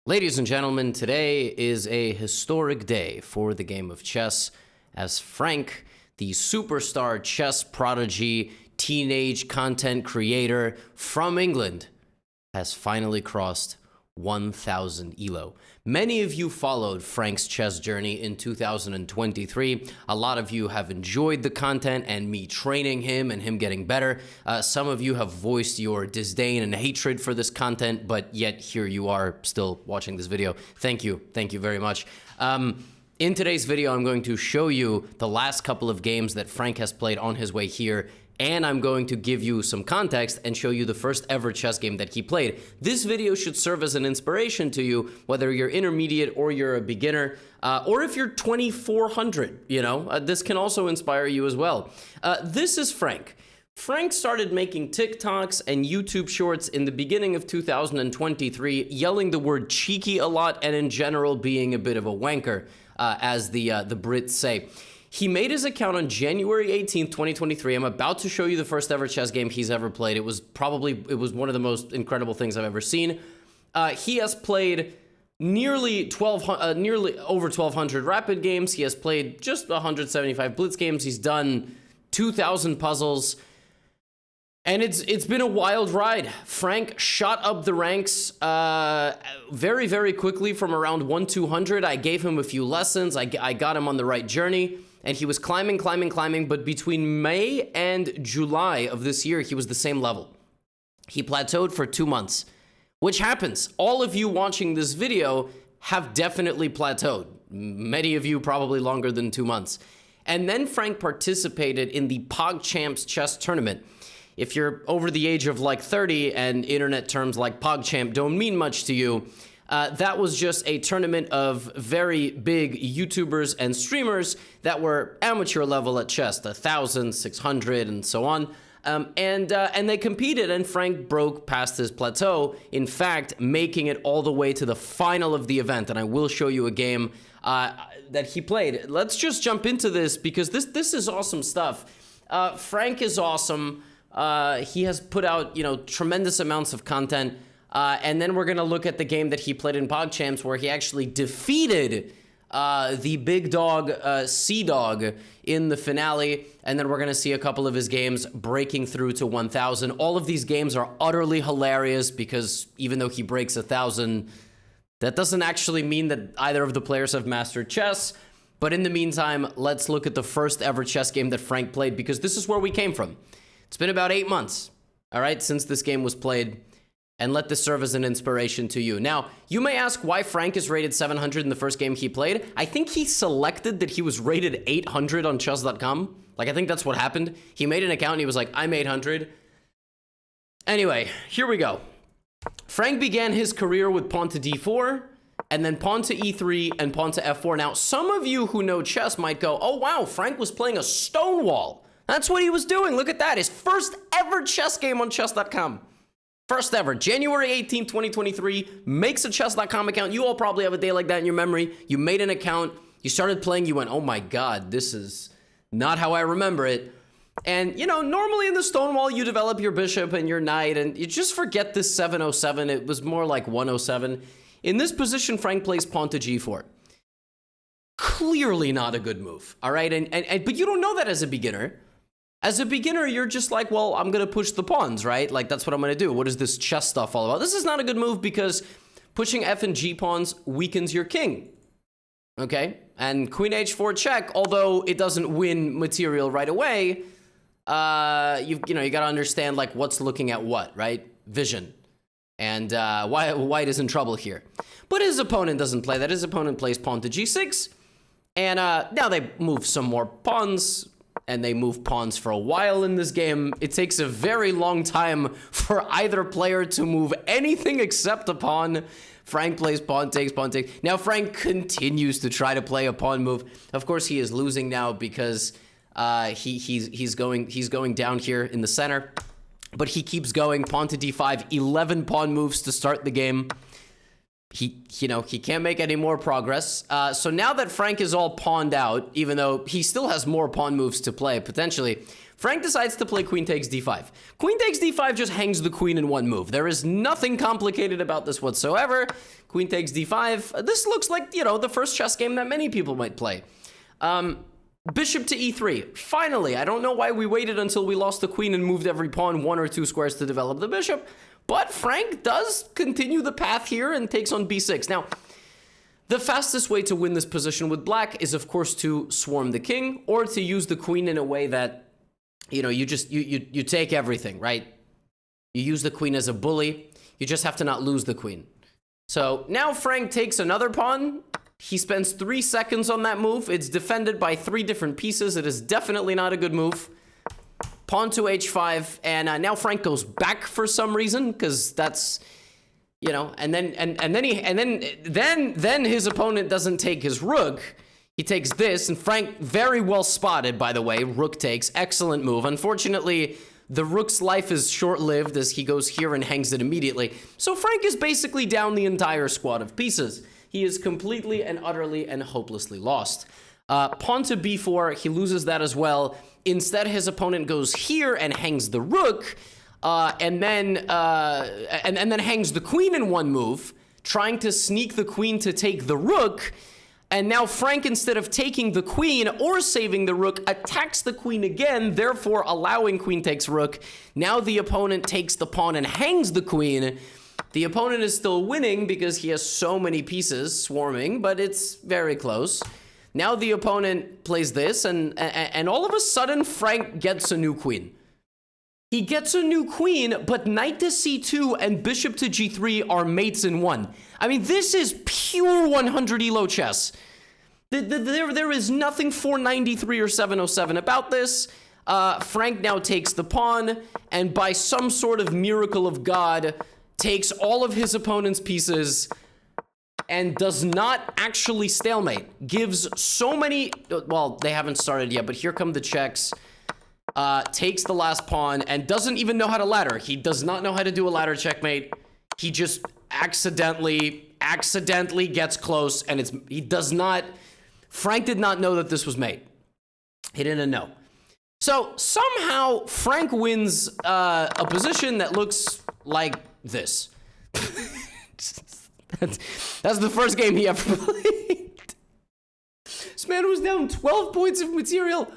Ladies and gentlemen, today is a historic day for the game of chess as Frank, the superstar chess prodigy, teenage content creator from England, has finally crossed 1,000 ELO. Many of you followed Frank's chess journey in 2023. A lot of you have enjoyed the content and me training him and him getting better. Some of you have voiced your disdain and hatred for this content, but yet here you are still watching this video. Thank you. Thank you very much. In today's video, I'm going to show you the last couple of games that Frank has played on his way here, and I'm going to give you some context and show you the first ever chess game that he played. This video should serve as an inspiration to you, whether you're intermediate or you're a beginner, or if you're 2400, you know, this can also inspire you as well. This is Frank. Frank started making TikToks and YouTube shorts in the beginning of 2023, yelling the word cheeky a lot and in general being a bit of a wanker, as the Brits say. He made his account on January 18th, 2023. I'm about to show you the first ever chess game he's ever played. It was one of the most incredible things I've ever seen. He has played nearly over 1,200 rapid games. He has played just 175 blitz games. He's done 2,000 puzzles. And it's been a wild ride. Frank shot up the ranks very, very quickly from around 1,200. I gave him a few lessons. I got him on the right journey. And he was climbing, but between May and July of this year, he was the same level. He plateaued for 2 months, which happens. All of you watching this video have definitely plateaued. Many of you probably longer than 2 months. And then Frank participated in the PogChamps chess tournament. If you're over the age of like 30 and internet terms like PogChamp don't mean much to you, that was just a tournament of very big YouTubers and streamers that were amateur level at chess, 1,000, 600, and so on. And they competed, and Frank broke past his plateau, in fact, making it all the way to the final of the event. And I will show you a game that he played. Let's just jump into this because this is awesome stuff. Frank is awesome. He has put out, tremendous amounts of content. And then we're going to look at the game that he played in PogChamps where he actually defeated the big dog, Sea-Dog, in the finale. And then we're going to see a couple of his games breaking through to 1,000. All of these games are utterly hilarious because even though he breaks 1,000, that doesn't actually mean that either of the players have mastered chess. But in the meantime, let's look at the first ever chess game that Frank played because this is where we came from. It's been about 8 months, all right, since this game was played. And let this serve as an inspiration to you. Now, you may ask why Frank is rated 700 in the first game he played. I think he selected that he was rated 800 on chess.com. I think that's what happened. He made an account and he was like, I'm 800. Anyway, here we go. Frank began his career with pawn to d4, and then pawn to e3 and pawn to f4. Now, some of you who know chess might go, oh wow, Frank was playing a Stonewall. That's what he was doing. Look at that. His first ever chess game on chess.com. First ever, January 18th, 2023, makes a chess.com account. You all probably have a day like that in your memory. You made an account, you started playing, you went, oh my God, this is not how I remember it. And, normally in the Stonewall, you develop your bishop and your knight, and you just forget this 707. It was more like 107. In this position, Frank plays pawn to g4. Clearly not a good move, all right? But you don't know that as a beginner. As a beginner, you're just like, well, I'm going to push the pawns, right? That's what I'm going to do. What is this chess stuff all about? This is not a good move because pushing f and g pawns weakens your king, okay? And queen h4 check, although it doesn't win material right away, you got to understand, what's looking at what, right? Vision. And why white is in trouble here. But his opponent doesn't play that. His opponent plays pawn to g6. And now they move some more pawns. And they move pawns for a while in this game. It takes a very long time for either player to move anything except a pawn. Frank plays pawn takes, pawn takes. Now Frank continues to try to play a pawn move. Of course, he is losing now because he's going down here in the center. But he keeps going, pawn to d5, 11 pawn moves to start the game. he can't make any more progress. So now that Frank is all pawned out, even though he still has more pawn moves to play, potentially, Frank decides to play queen takes d5. Queen takes d5 just hangs the queen in one move. There is nothing complicated about this whatsoever. Queen takes d5. This looks like, the first chess game that many people might play. Bishop to e3. Finally, I don't know why we waited until we lost the queen and moved every pawn 1 or 2 squares to develop the bishop, but Frank does continue the path here and takes on b6. Now, the fastest way to win this position with black is, of course, to swarm the king or to use the queen in a way that, you take everything, right? You use the queen as a bully. You just have to not lose the queen. So now Frank takes another pawn. He spends 3 seconds on that move. It's defended by 3 different pieces. It is definitely not a good move. Pawn to h5, and now Frank goes back for some reason, because that's, and then his opponent doesn't take his rook. He takes this, and Frank, very well spotted, by the way. Rook takes, excellent move. Unfortunately, the rook's life is short-lived as he goes here and hangs it immediately. So Frank is basically down the entire squad of pieces. He is completely and utterly and hopelessly lost. Pawn to b4, he loses that as well. Instead, his opponent goes here and hangs the rook, and then hangs the queen in one move, trying to sneak the queen to take the rook. And now Frank, instead of taking the queen or saving the rook, attacks the queen again, therefore allowing queen takes rook. Now the opponent takes the pawn and hangs the queen. The opponent is still winning because he has so many pieces swarming, but it's very close. Now the opponent plays this, and all of a sudden, Frank gets a new queen. He gets a new queen, but knight to c2 and bishop to g3 are mates in one. I mean, this is pure 100 elo chess. There is nothing 493 or 707 about this. Frank now takes the pawn, and by some sort of miracle of God, takes all of his opponent's pieces and does not actually stalemate. Gives so many, well, they haven't started yet, but here come the checks. Takes the last pawn and doesn't even know how to ladder. He does not know how to do a ladder checkmate. He just accidentally gets close, and he does not, Frank did not know that this was mate. He didn't know. So somehow Frank wins a position that looks like this. That's the first game he ever played. This man was down 12 points of material.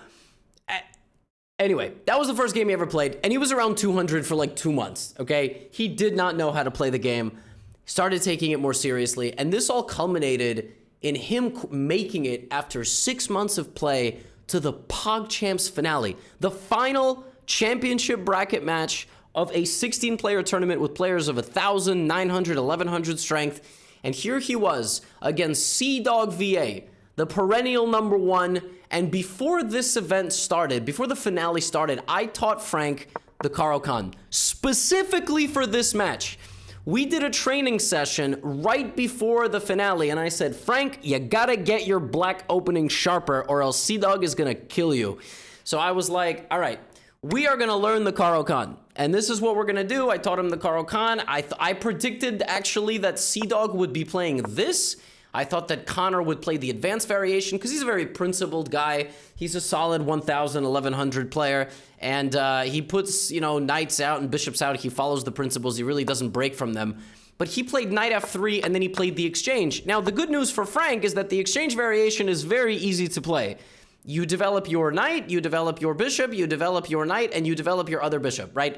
Anyway, that was the first game he ever played, and he was around 200 for like 2 months, okay? He did not know how to play the game, started taking it more seriously, and this all culminated in him making it after 6 months of play to the PogChamps finale, the final championship bracket match of a 16-player tournament with players of 1,000, 900, 1,100 strength, and here he was against Sea-Dog VA, the perennial #1, and before this event started, before the finale started, I taught Frank the Caro-Kann, specifically for this match. We did a training session right before the finale, and I said, Frank, you gotta get your black opening sharper or else Sea-Dog is gonna kill you. So I was like, all right, we are gonna learn the Caro-Kann, and this is what we're gonna do. I taught him the Caro-Kann. I predicted actually that Sea-Dog would be playing this. I thought that Connor would play the advanced variation because he's a very principled guy. He's a solid 1,000, 1,100 player, and he puts, knights out and bishops out. He follows the principles. He really doesn't break from them. But he played knight f3, and then he played the exchange. Now, the good news for Frank is that the exchange variation is very easy to play. You develop your knight, you develop your bishop, you develop your knight, and you develop your other bishop, right?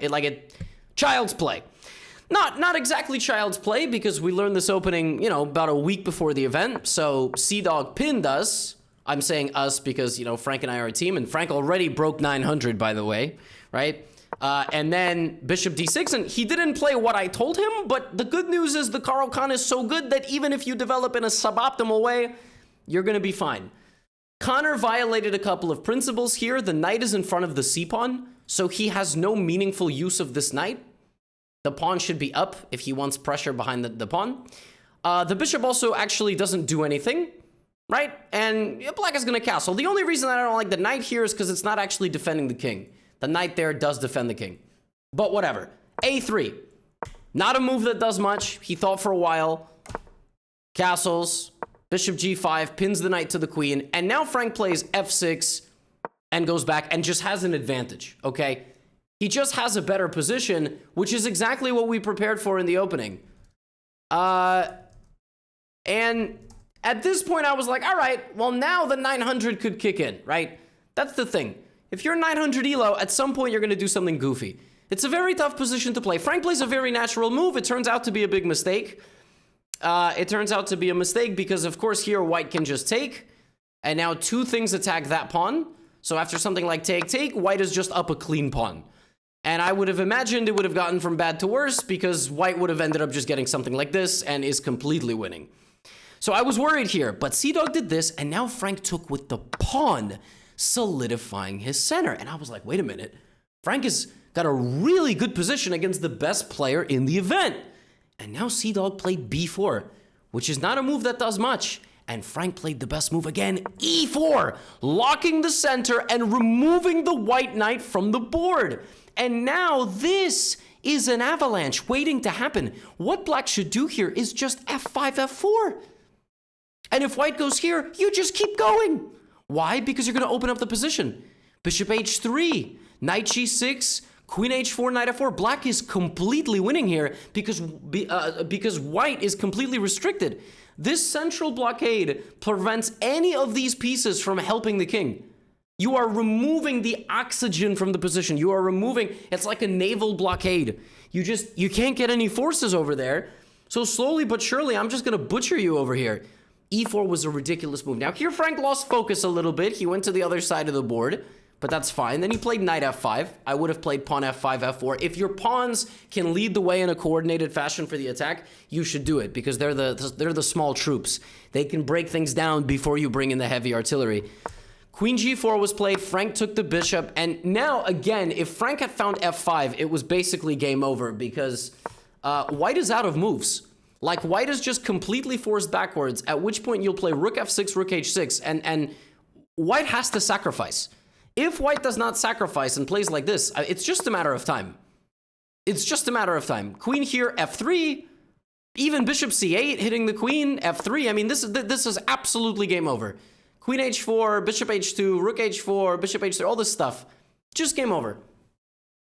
Child's play. Not exactly child's play, because we learned this opening, about a week before the event. So Sea-Dog pinned us. I'm saying us because, Frank and I are a team, and Frank already broke 900, by the way, right? And then bishop d6, and he didn't play what I told him, but the good news is the Caro-Kann is so good that even if you develop in a suboptimal way, you're going to be fine. Connor violated a couple of principles here. The knight is in front of the c-pawn, so he has no meaningful use of this knight. The pawn should be up if he wants pressure behind the pawn. The bishop also actually doesn't do anything, right? And black is going to castle. The only reason that I don't like the knight here is because it's not actually defending the king. The knight there does defend the king. But whatever. A3. Not a move that does much. He thought for a while. castles, bishop g5, pins the knight to the queen, and now Frank plays f6 and goes back and just has an advantage, okay? He just has a better position, which is exactly what we prepared for in the opening. And at this point, I was like, all right, well, now the 900 could kick in, right? That's the thing. If you're 900 elo, at some point, you're going to do something goofy. It's a very tough position to play. Frank plays a very natural move. It turns out to be a big mistake. It turns out to be a mistake because, of course, here white can just take. And now two things attack that pawn. So after something like take, white is just up a clean pawn. And I would have imagined it would have gotten from bad to worse because white would have ended up just getting something like this and is completely winning. So I was worried here, but C-Dog did this, and now Frank took with the pawn, solidifying his center. And I was like, wait a minute. Frank has got a really good position against the best player in the event. And now C-Dog played b4, which is not a move that does much. And Frank played the best move again, e4, locking the center and removing the white knight from the board. And now this is an avalanche waiting to happen. What black should do here is just f5, f4. And if white goes here, you just keep going. Why? Because you're going to open up the position. Bishop h3, knight g6, queen h4, knight f4. Black is completely winning here because white is completely restricted. This central blockade prevents any of these pieces from helping the king. You are removing the oxygen from the position. You are removing, it's like a naval blockade. You can't get any forces over there. So slowly but surely, I'm just going to butcher you over here. E4 was a ridiculous move. Now here, Frank lost focus a little bit. He went to the other side of the board, but that's fine. Then he played knight f5. I would have played pawn f5, f4. If your pawns can lead the way in a coordinated fashion for the attack, you should do it because they're the small troops. They can break things down before you bring in the heavy artillery. Queen g4 was played, Frank took the bishop, and now, again, if Frank had found f5, it was basically game over because white is out of moves. Like, white is just completely forced backwards, at which point you'll play rook f6, rook h6, and white has to sacrifice. If white does not sacrifice and plays like this, it's just a matter of time. It's just a matter of time. Queen here, f3, even bishop c8 hitting the queen, f3. I mean, this is absolutely game over. Queen h4, bishop h2, rook h4, bishop h3, all this stuff. Just game over.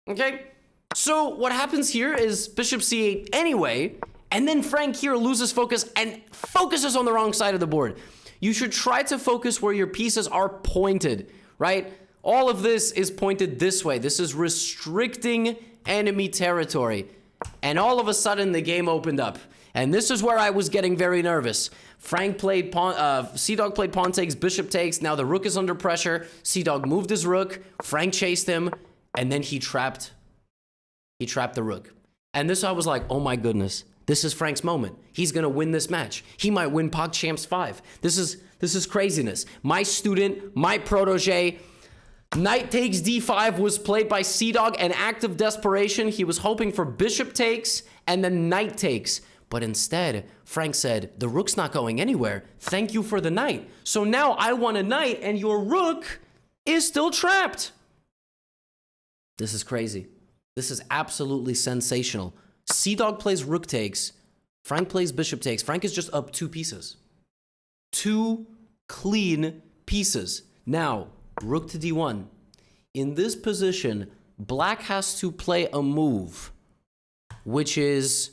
Okay? So what happens here is bishop c8 anyway, and then Frank here loses focus and focuses on the wrong side of the board. You should try to focus where your pieces are pointed, right? All of this is pointed this way. This is restricting enemy territory. And all of a sudden, the game opened up. And this is where I was getting very nervous. Frank played pawn, C-Dog played pawn takes, bishop takes. Now the rook is under pressure. C-Dog moved his rook. Frank chased him. And then he trapped the rook. And this, I was like, oh my goodness. This is Frank's moment. He's going to win this match. He might win PogChamps 5. This is craziness. My student, my protege, knight takes d5 was played by C-Dog, an act of desperation. He was hoping for bishop takes and then knight takes. But instead, Frank said, the rook's not going anywhere. Thank you for the knight. So now I want a knight and your rook is still trapped. This is crazy. This is absolutely sensational. C-Dog plays rook takes. Frank plays bishop takes. Frank is just up 2 pieces. 2 clean pieces. Now, rook to d1. In this position, black has to play a move, which is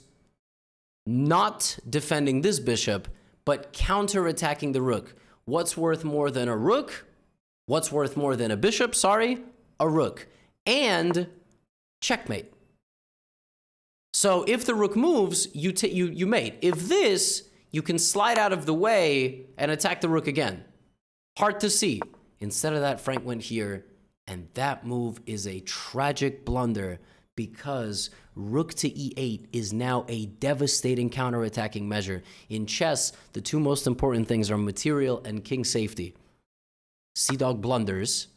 not defending this bishop, but counter-attacking the rook. What's worth more than a rook? What's worth more than a bishop? Sorry, a rook. And checkmate. So if the rook moves, you mate. If this, you can slide out of the way and attack the rook again. Hard to see. Instead of that, Frank went here, and that move is a tragic blunder because rook to e8 is now a devastating counterattacking measure. In chess, the 2 most important things are material and king safety. C-Dog blunders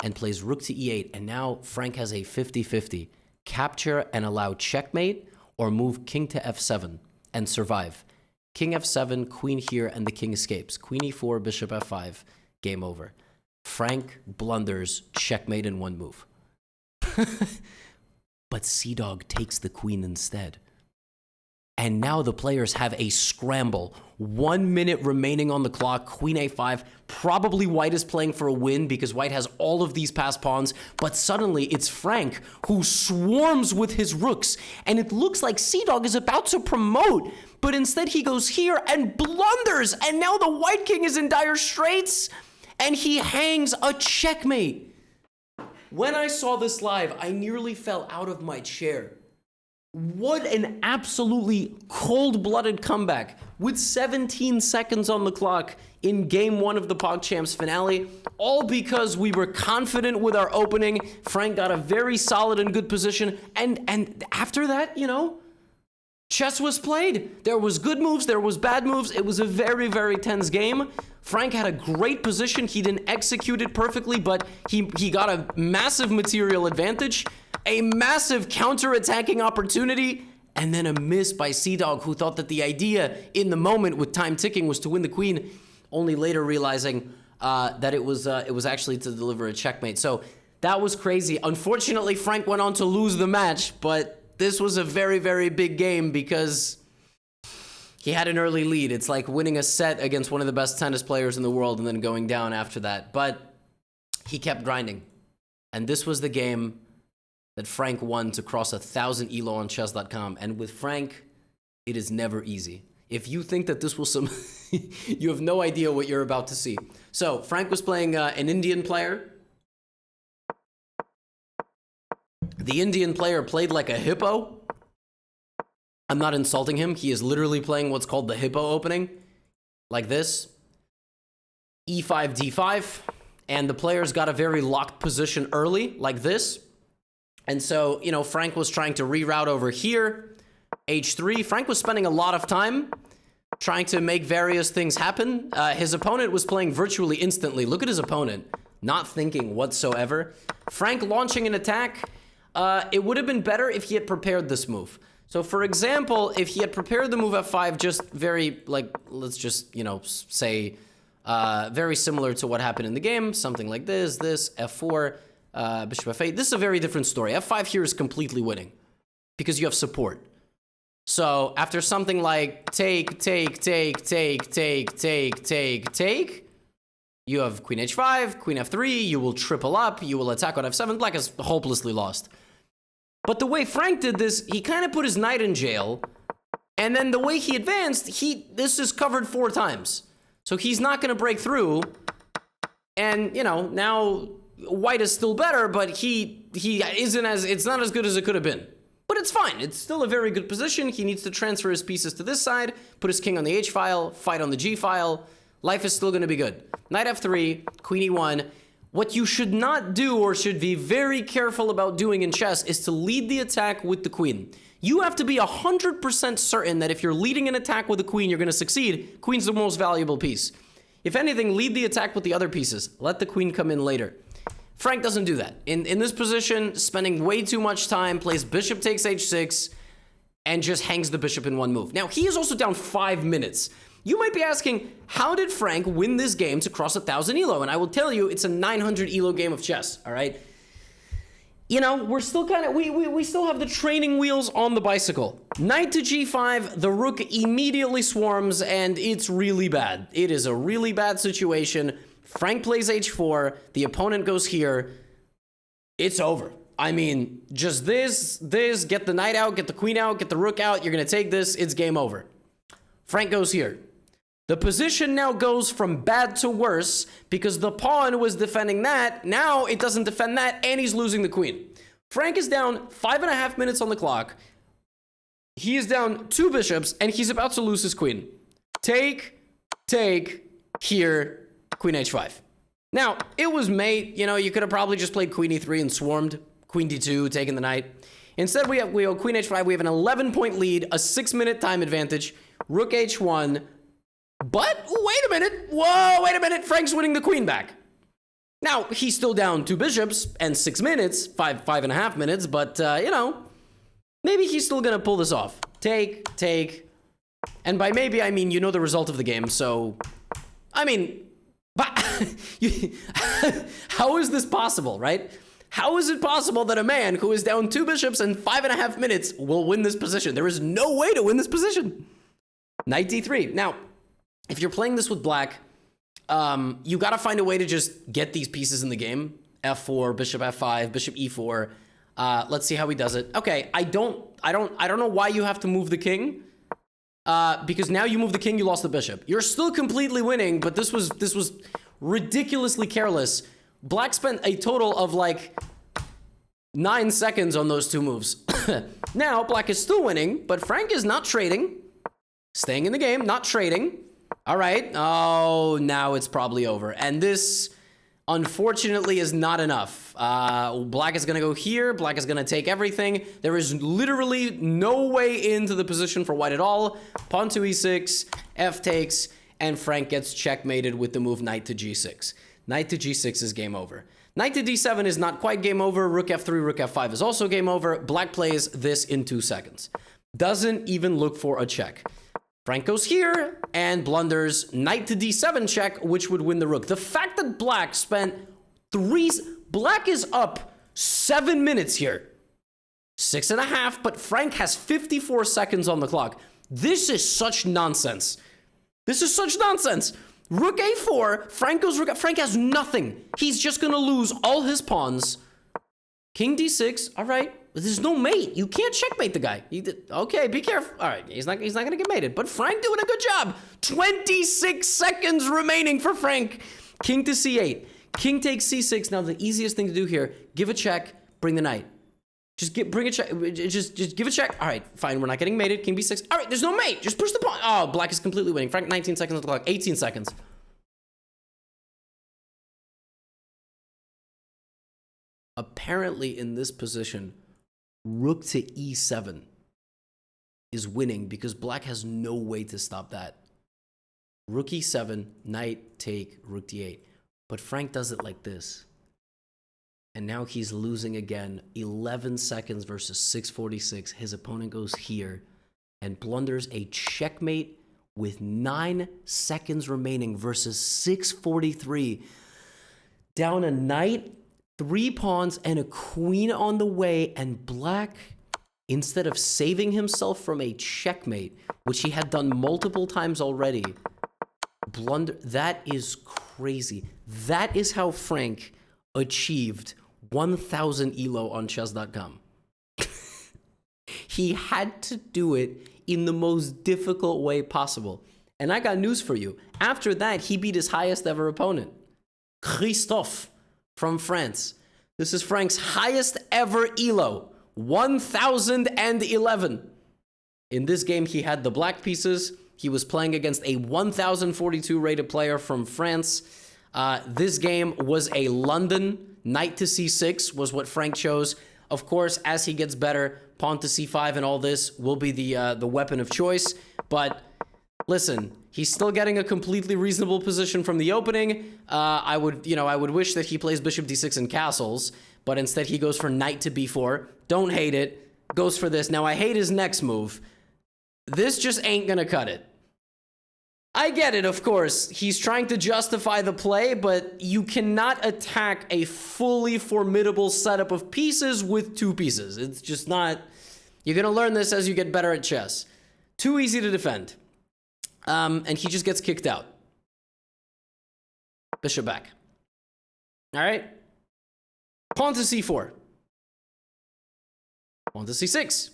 and plays rook to e8, and now Frank has a 50-50. Capture and allow checkmate, or move king to f7 and survive. King f7, queen here, and the king escapes. Queen e4, bishop f5, game over. Frank blunders, checkmate in 1 move. But C-Dog takes the queen instead. And now the players have a scramble. 1 minute remaining on the clock, queen a5. Probably white is playing for a win because white has all of these passed pawns. But suddenly it's Frank who swarms with his rooks. And it looks like Seadog is about to promote. But instead he goes here and blunders. And now the white king is in dire straits. And he hangs a checkmate. When I saw this live, I nearly fell out of my chair. What an absolutely cold-blooded comeback with 17 seconds on the clock in game 1 of the PogChamps finale, all because we were confident with our opening. Frank got a very solid and good position, and after that, you know, chess was played. There was good moves, there was bad moves. It was a very, very tense game. Frank had a great position. He didn't execute it perfectly, but he got a massive material advantage, a massive counter-attacking opportunity, and then a miss by Seadog, who thought that the idea in the moment with time ticking was to win the queen, only later realizing that it was actually to deliver a checkmate. So that was crazy. Unfortunately, Frank went on to lose the match, but this was a very, very big game because he had an early lead. It's like winning a set against one of the best tennis players in the world and then going down after that. But he kept grinding. And this was the game that Frank won to cross 1,000 ELO on chess.com. And with Frank, it is never easy. If you think that this was some... you have no idea what you're about to see. So, Frank was playing an Indian player. The Indian player played like a hippo. I'm not insulting him. He is literally playing what's called the hippo opening. Like this. E5, D5. And the players got a very locked position early, like this. And so, you know, Frank was trying to reroute over here. H3. Frank was spending a lot of time trying to make various things happen. His opponent was playing virtually instantly. Look at his opponent. Not thinking whatsoever. Frank launching an attack. It would have been better if he had prepared this move. So, for example, if he had prepared the move f5 just very, like, let's just, you know, say, very similar to what happened in the game. Something like this, f4, bishop f8. This is a very different story. f5 here is completely winning because you have support. So, after something like take, you have queen h5, queen f3, you will triple up, you will attack on f7. Black is hopelessly lost. But the way Frank did this, he kind of put his knight in jail. And then the way he advanced, this is covered 4 times. So he's not going to break through. And, you know, now white is still better, but he isn't as, it's not as good as it could have been. But it's fine. It's still a very good position. He needs to transfer his pieces to this side, put his king on the h file, fight on the g file. Life is still going to be good. Knight f3, queen e1. What you should not do, or should be very careful about doing in chess, is to lead the attack with the queen. You have to be 100% certain that if you're leading an attack with a queen, you're going to succeed. Queen's the most valuable piece. If anything, lead the attack with the other pieces. Let the queen come in later. Frank doesn't do that. In this position, spending way too much time, plays bishop takes h6, and just hangs the bishop in one move. Now, he is also down 5 minutes. You might be asking, how did Frank win this game to cross 1,000 ELO? And I will tell you, it's a 900 ELO game of chess, all right? You know, we're still kind of, we still have the training wheels on the bicycle. Knight to g5, the rook immediately swarms, and it's really bad. It is a really bad situation. Frank plays h4, the opponent goes here. It's over. I mean, just this, get the knight out, get the queen out, get the rook out, you're gonna take this, it's game over. Frank goes here. The position now goes from bad to worse because the pawn was defending that. Now it doesn't defend that, and he's losing the queen. Frank is down 5.5 minutes on the clock. He is down 2 bishops, and he's about to lose his queen. Take, here, queen h5. Now, it was mate. You know, you could have probably just played queen e3 and swarmed. Queen d2, taking the knight. Instead, we have queen h5. We have an 11-point lead, a 6-minute time advantage. Rook h1. But, wait a minute. Whoa, wait a minute. Frank's winning the queen back. Now, he's still down 2 bishops and 6 minutes, 5.5 minutes, but, you know, maybe he's still going to pull this off. Take. And by maybe, I mean, you know the result of the game, so, I mean, but how is this possible, right? How is it possible that a man who is down 2 bishops in 5.5 minutes will win this position? There is no way to win this position. Knight d3. Now, if you're playing this with black, you got to find a way to just get these pieces in the game. f4, bishop f5, bishop e4. Let's see how he does it. Okay, I don't know why you have to move the king. Because now you move the king, you lost the bishop. You're still completely winning, but this was ridiculously careless. Black spent a total of like 9 seconds on those 2 moves. Now, black is still winning, but Frank is not trading. Staying in the game, not trading. All right. Oh, now it's probably over. And this, unfortunately, is not enough. Black is going to go here. Black is going to take everything. There is literally no way into the position for white at all. Pawn to e6, f takes, and Frank gets checkmated with the move knight to g6. Knight to g6 is game over. Knight to d7 is not quite game over. Rook f3, rook f5 is also game over. Black plays this in 2 seconds. Doesn't even look for a check. Frank goes here and blunders knight to d7 check, which would win the rook. The fact that black spent black is up 7 minutes here. 6.5, but Frank has 54 seconds on the clock. This is such nonsense. This is such nonsense. Rook a4, Frank goes rook. Frank has nothing. He's just gonna lose all his pawns. King d6, all right. There's no mate. You can't checkmate the guy. Okay, be careful. All right, he's not gonna get mated. But Frank doing a good job. 26 seconds remaining for Frank. King to c8. King takes c6. Now the easiest thing to do here: give a check, bring the knight. Bring a check. Just give a check. All right, fine. We're not getting mated. King b6. All right, there's no mate. Just push the pawn. Oh, black is completely winning. Frank 19 seconds on the clock. 18 seconds. Apparently, in this position, rook to e7 is winning because black has no way to stop that. Rook e7, knight take, rook d8. But Frank does it like this. And now he's losing again. 11 seconds versus 6:46. His opponent goes here and blunders a checkmate with 9 seconds remaining versus 6:43. Down a knight, 3 pawns, and a queen on the way. And black, instead of saving himself from a checkmate, which he had done multiple times already, blunder. That is crazy. That is how Frank achieved 1,000 elo on chess.com. He had to do it in the most difficult way possible. And I got news for you. After that, he beat his highest ever opponent, Christophe from France. This is Frank's highest ever elo, 1,011. In this game, he had the black pieces. He was playing against a 1,042 rated player from France. This game was a London. Knight to c6 was what Frank chose. Of course, as he gets better, pawn to c5 and all this will be the weapon of choice. But listen, he's still getting a completely reasonable position from the opening. I would wish that he plays bishop d6 and castles, but instead he goes for knight to b4. Don't hate it. Goes for this. Now I hate his next move. This just ain't gonna cut it. I get it, of course. He's trying to justify the play, but you cannot attack a fully formidable setup of pieces with 2 pieces. It's just not... You're going to learn this as you get better at chess. Too easy to defend. And he just gets kicked out. Bishop back. All right. Pawn to c4. Pawn to c6.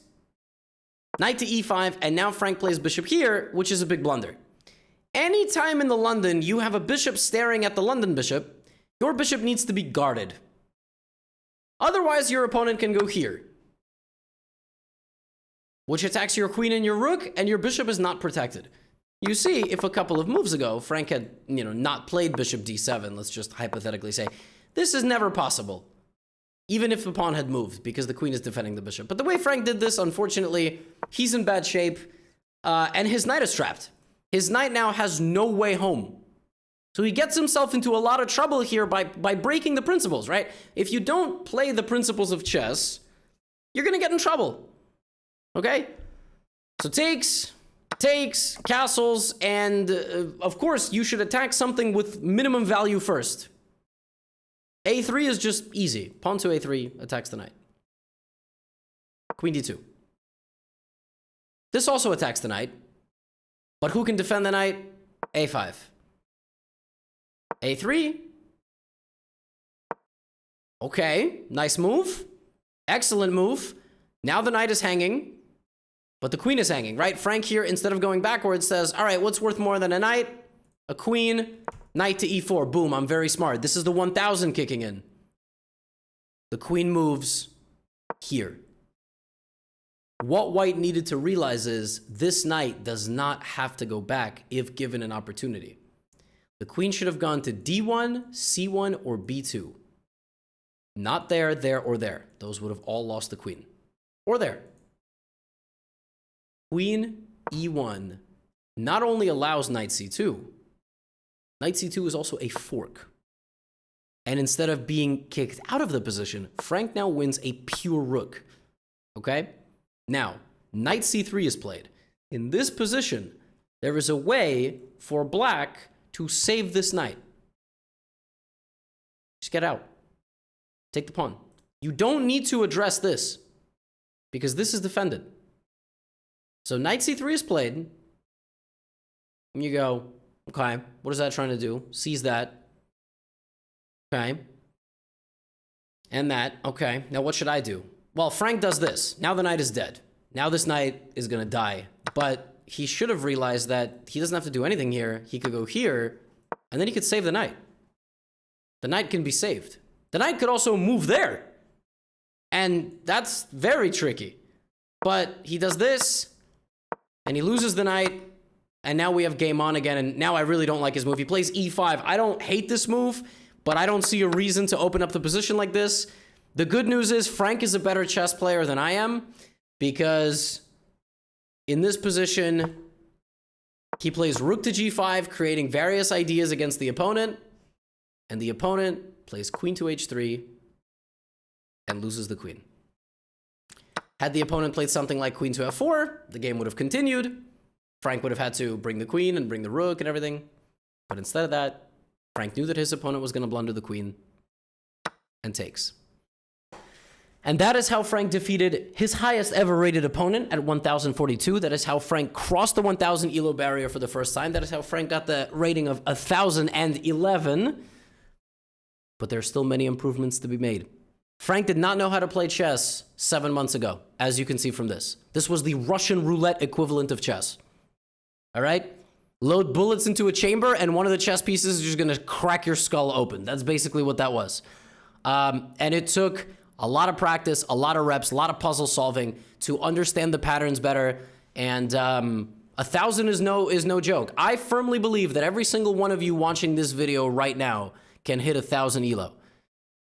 Knight to e5, and now Frank plays bishop here, which is a big blunder. Anytime in the London you have a bishop staring at the London bishop, your bishop needs to be guarded. Otherwise, your opponent can go here, which attacks your queen and your rook, and your bishop is not protected. You see, if a couple of moves ago, Frank had, not played bishop d7, let's just hypothetically say, this is never possible, even if the pawn had moved, because the queen is defending the bishop. But the way Frank did this, unfortunately, he's in bad shape, and his knight is trapped. His knight now has no way home. So he gets himself into a lot of trouble here by breaking the principles, right? If you don't play the principles of chess, you're going to get in trouble. Okay? So takes, castles, and of course, you should attack something with minimum value first. A3 is just easy. Pawn to A3 attacks the knight. Queen D2. This also attacks the knight. But who can defend the knight? A5. A3. Okay, nice move. Excellent move. Now the knight is hanging, but the queen is hanging, right? Frank here, instead of going backwards, says, all right, what's worth more than a knight? A queen, knight to E4. Boom, I'm very smart. This is the 1000 kicking in. The queen moves here. What white needed to realize is this knight does not have to go back if given an opportunity. The queen should have gone to D1, C1, or B2. Not there, there, or there. Those would have all lost the queen. Or there. Queen E1 not only allows knight C2, knight C2 is also a fork. And instead of being kicked out of the position, Frank now wins a pure rook. Okay? Now, knight C3 is played. In this position, there is a way for black to save this knight. Just get out. Take the pawn. You don't need to address this because this is defended. So knight C3 is played. And you go, okay, what is that trying to do? Seize that. Okay. And that. Okay. Now what should I do? Well, Frank does this. Now the knight is dead. Now this knight is going to die. But he should have realized that he doesn't have to do anything here. He could go here, and then he could save the knight. The knight can be saved. The knight could also move there. And that's very tricky. But he does this, and he loses the knight, and now we have game on again, and now I really don't like his move. He plays E5. I don't hate this move, but I don't see a reason to open up the position like this. The good news is Frank is a better chess player than I am, because in this position, he plays rook to G5, creating various ideas against the opponent, and the opponent plays queen to H3 and loses the queen. Had the opponent played something like queen to F4, the game would have continued. Frank would have had to bring the queen and bring the rook and everything. But instead of that, Frank knew that his opponent was going to blunder the queen and takes. And that is how Frank defeated his highest ever rated opponent at 1042. That is how Frank crossed the 1000 ELO barrier for the first time. That is how Frank got the rating of 1011. But there are still many improvements to be made. Frank did not know how to play chess 7 months ago, as you can see from this. This was the Russian roulette equivalent of chess. All right? Load bullets into a chamber, and one of the chess pieces is just going to crack your skull open. That's basically what that was. And it took a lot of practice, a lot of reps, a lot of puzzle solving to understand the patterns better. And 1000 is no joke. I firmly believe that every single one of you watching this video right now can hit 1000 ELO.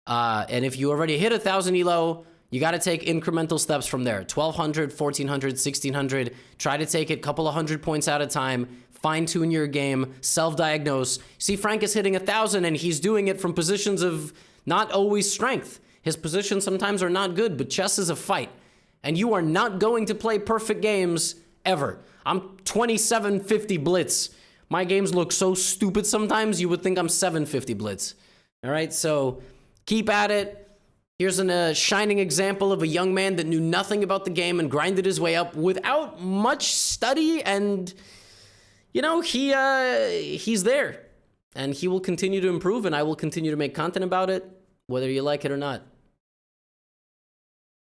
And if you already hit 1000 ELO, you got to take incremental steps from there. 1200, 1400, 1600. Try to take it a couple of 100 points at a time. Fine-tune your game. Self-diagnose. See, Frank is hitting 1000, and he's doing it from positions of not always strength. His positions sometimes are not good, but chess is a fight. And you are not going to play perfect games ever. I'm 2750 blitz. My games look so stupid sometimes, you would think I'm 750 blitz. All right, so keep at it. Here's a shining example of a young man that knew nothing about the game and grinded his way up without much study. And, you know, he's there. And he will continue to improve, and I will continue to make content about it, whether you like it or not.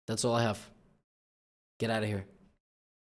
That's all I have. Get out of here.